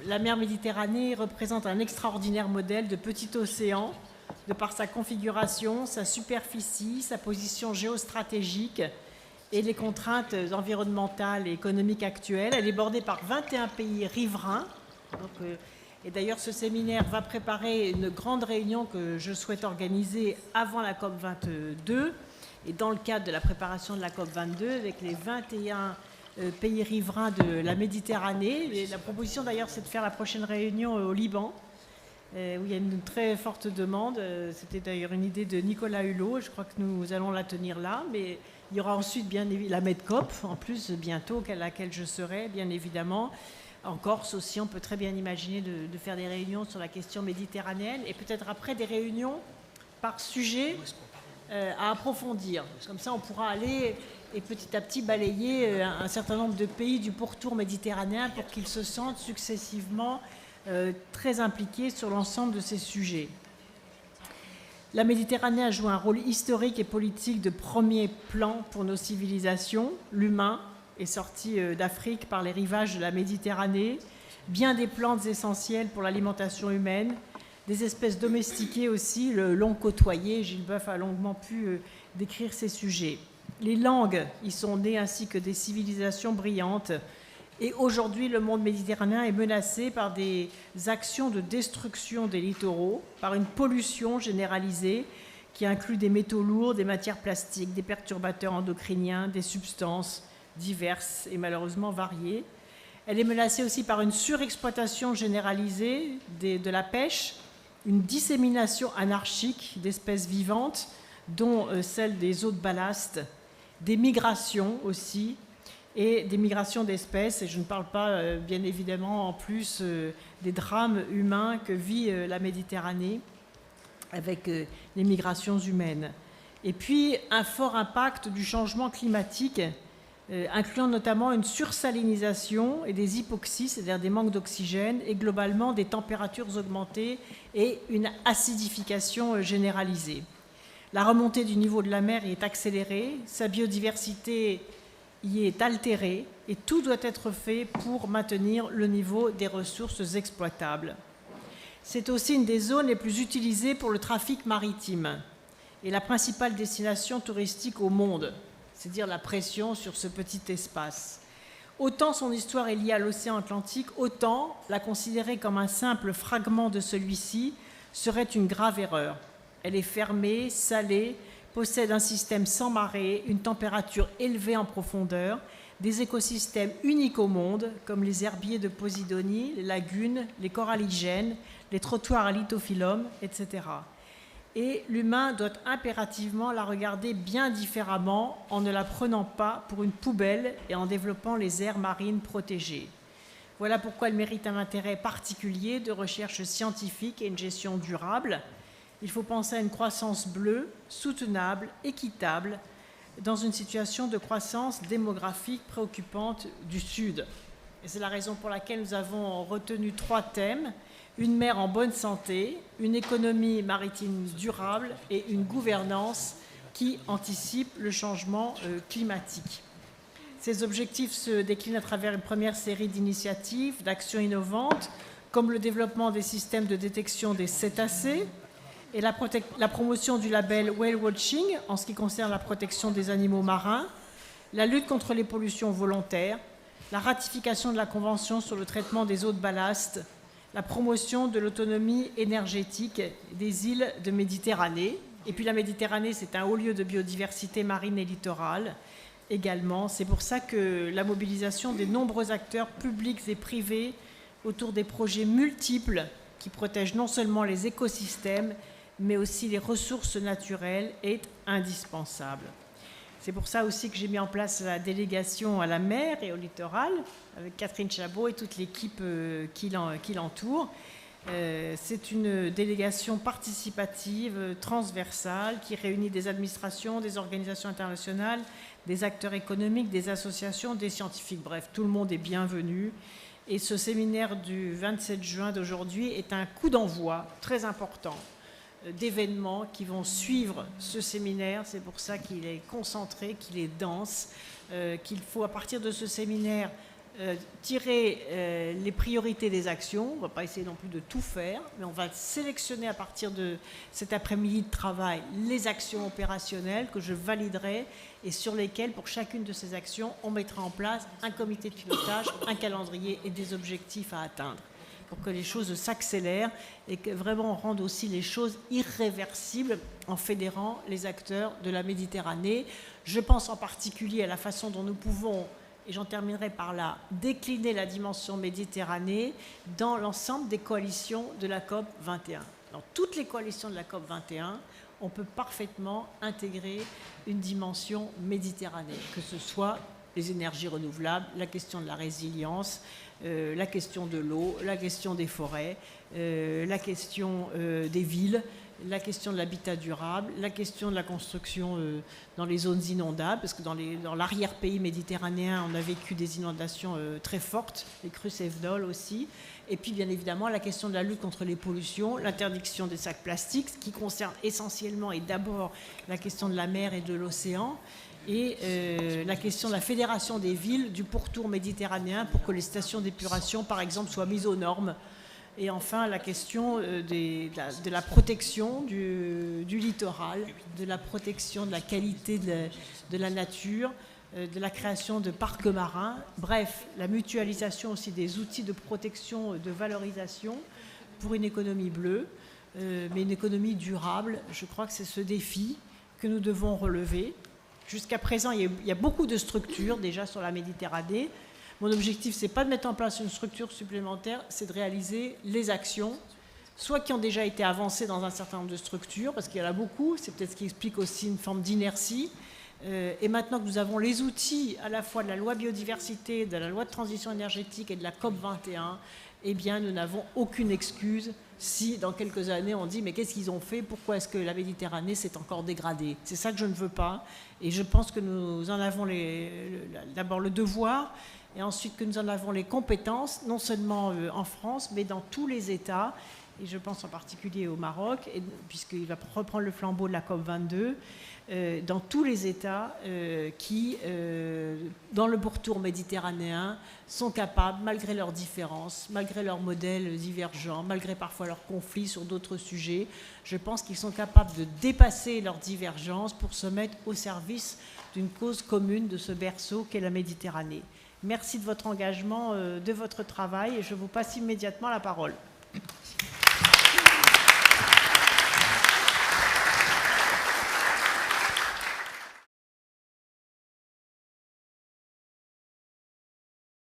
la mer Méditerranée représente un extraordinaire modèle de petit océan, de par sa configuration, sa superficie, sa position géostratégique et les contraintes environnementales et économiques actuelles. Elle est bordée par 21 pays riverains. Et d'ailleurs, ce séminaire va préparer une grande réunion que je souhaite organiser avant la COP 22 et dans le cadre de la préparation de la COP 22 avec les 21 pays riverains de la Méditerranée. Et la proposition d'ailleurs, c'est de faire la prochaine réunion au Liban, où il y a une très forte demande. C'était d'ailleurs une idée de Nicolas Hulot. Je crois que nous allons la tenir là, mais il y aura ensuite bien évidemment la MEDCOP, en plus bientôt, à laquelle je serai, bien évidemment. En Corse aussi, on peut très bien imaginer de faire des réunions sur la question méditerranéenne et peut-être après des réunions par sujet à approfondir. Comme ça, on pourra aller et petit à petit balayer un certain nombre de pays du pourtour méditerranéen pour qu'ils se sentent successivement très impliqués sur l'ensemble de ces sujets. La Méditerranée a joué un rôle historique et politique de premier plan pour nos civilisations. L'humain est sorti d'Afrique par les rivages de la Méditerranée. Bien des plantes essentielles pour l'alimentation humaine, des espèces domestiquées aussi l'ont côtoyé. Gilles Boeuf a longuement pu décrire ces sujets. Les langues y sont nées ainsi que des civilisations brillantes. Et aujourd'hui, le monde méditerranéen est menacé par des actions de destruction des littoraux, par une pollution généralisée qui inclut des métaux lourds, des matières plastiques, des perturbateurs endocriniens, des substances diverses et malheureusement variées. Elle est menacée aussi par une surexploitation généralisée de la pêche, une dissémination anarchique d'espèces vivantes, dont celle des eaux de ballast, des migrations aussi, et des migrations d'espèces. Et je ne parle pas, bien évidemment, en plus des drames humains que vit la Méditerranée avec les migrations humaines. Et puis, un fort impact du changement climatique, incluant notamment une sursalinisation et des hypoxies, c'est-à-dire des manques d'oxygène, et globalement des températures augmentées et une acidification généralisée. La remontée du niveau de la mer y est accélérée, sa biodiversité y est altérée, et tout doit être fait pour maintenir le niveau des ressources exploitables. C'est aussi une des zones les plus utilisées pour le trafic maritime et la principale destination touristique au monde, c'est-à-dire la pression sur ce petit espace. Autant son histoire est liée à l'océan Atlantique, autant la considérer comme un simple fragment de celui-ci serait une grave erreur. Elle est fermée, salée, possède un système sans marée, une température élevée en profondeur, des écosystèmes uniques au monde, comme les herbiers de Posidonie, les lagunes, les coralligènes, les trottoirs à lithophyllum, etc. Et l'humain doit impérativement la regarder bien différemment en ne la prenant pas pour une poubelle et en développant les aires marines protégées. Voilà pourquoi elle mérite un intérêt particulier de recherche scientifique et une gestion durable. Il faut penser à une croissance bleue, soutenable, équitable, dans une situation de croissance démographique préoccupante du Sud. Et c'est la raison pour laquelle nous avons retenu 3 thèmes: une mer en bonne santé, une économie maritime durable et une gouvernance qui anticipe le changement climatique. Ces objectifs se déclinent à travers une première série d'initiatives, d'actions innovantes, comme le développement des systèmes de détection des cétacés, et la promotion du label Whale Watching en ce qui concerne la protection des animaux marins, la lutte contre les pollutions volontaires, la ratification de la Convention sur le traitement des eaux de ballast, la promotion de l'autonomie énergétique des îles de Méditerranée. Et puis la Méditerranée, c'est un haut lieu de biodiversité marine et littorale également. C'est pour ça que la mobilisation des nombreux acteurs publics et privés autour des projets multiples qui protègent non seulement les écosystèmes, mais aussi les ressources naturelles, est indispensable. C'est pour ça aussi que j'ai mis en place la délégation à la mer et au littoral, avec Catherine Chabot et toute l'équipe qui l'entoure. C'est une délégation participative, transversale, qui réunit des administrations, des organisations internationales, des acteurs économiques, des associations, des scientifiques. Bref, tout le monde est bienvenu. Et ce séminaire du 27 juin d'aujourd'hui est un coup d'envoi très important d'événements qui vont suivre ce séminaire. C'est pour ça qu'il est concentré, qu'il est dense, qu'il faut à partir de ce séminaire tirer les priorités des actions. On ne va pas essayer non plus de tout faire, mais on va sélectionner à partir de cet après-midi de travail les actions opérationnelles que je validerai et sur lesquelles, pour chacune de ces actions, on mettra en place un comité de pilotage, un calendrier et des objectifs à atteindre pour que les choses s'accélèrent et que vraiment on rende aussi les choses irréversibles en fédérant les acteurs de la Méditerranée. Je pense en particulier à la façon dont nous pouvons, et j'en terminerai par là, décliner la dimension Méditerranée dans l'ensemble des coalitions de la COP 21. Dans toutes les coalitions de la COP 21, on peut parfaitement intégrer une dimension Méditerranée, que ce soit les énergies renouvelables, la question de la résilience, la question de l'eau, la question des forêts, la question des villes, la question de l'habitat durable, la question de la construction dans les zones inondables, parce que dans l'arrière-pays méditerranéen, on a vécu des inondations très fortes, les crues Sévenol aussi, et puis bien évidemment la question de la lutte contre les pollutions, l'interdiction des sacs plastiques, ce qui concerne essentiellement et d'abord la question de la mer et de l'océan, et la question de la fédération des villes du pourtour méditerranéen pour que les stations d'épuration, par exemple, soient mises aux normes. Et enfin, la question de la protection du littoral, de la protection de la qualité de la nature, de la création de parcs marins. Bref, la mutualisation aussi des outils de protection, de valorisation pour une économie bleue, mais une économie durable. Je crois que c'est ce défi que nous devons relever. Jusqu'à présent, il y a beaucoup de structures déjà sur la Méditerranée. Mon objectif, ce n'est pas de mettre en place une structure supplémentaire, c'est de réaliser les actions, soit qui ont déjà été avancées dans un certain nombre de structures, parce qu'il y en a beaucoup, c'est peut-être ce qui explique aussi une forme d'inertie. Et maintenant que nous avons les outils à la fois de la loi biodiversité, de la loi de transition énergétique et de la COP 21, eh bien, nous n'avons aucune excuse si, dans quelques années, on dit « mais qu'est-ce qu'ils ont fait? Pourquoi est-ce que la Méditerranée s'est encore dégradée ?» C'est ça que je ne veux pas. Et je pense que nous en avons d'abord le devoir, et ensuite que nous en avons les compétences, non seulement en France, mais dans tous les États, et je pense en particulier au Maroc, puisqu'il va reprendre le flambeau de la COP 22, dans tous les États qui, dans le pourtour méditerranéen, sont capables, malgré leurs différences, malgré leurs modèles divergents, malgré parfois leurs conflits sur d'autres sujets, je pense qu'ils sont capables de dépasser leurs divergences pour se mettre au service d'une cause commune de ce berceau qu'est la Méditerranée. Merci de votre engagement, de votre travail, et je vous passe immédiatement la parole.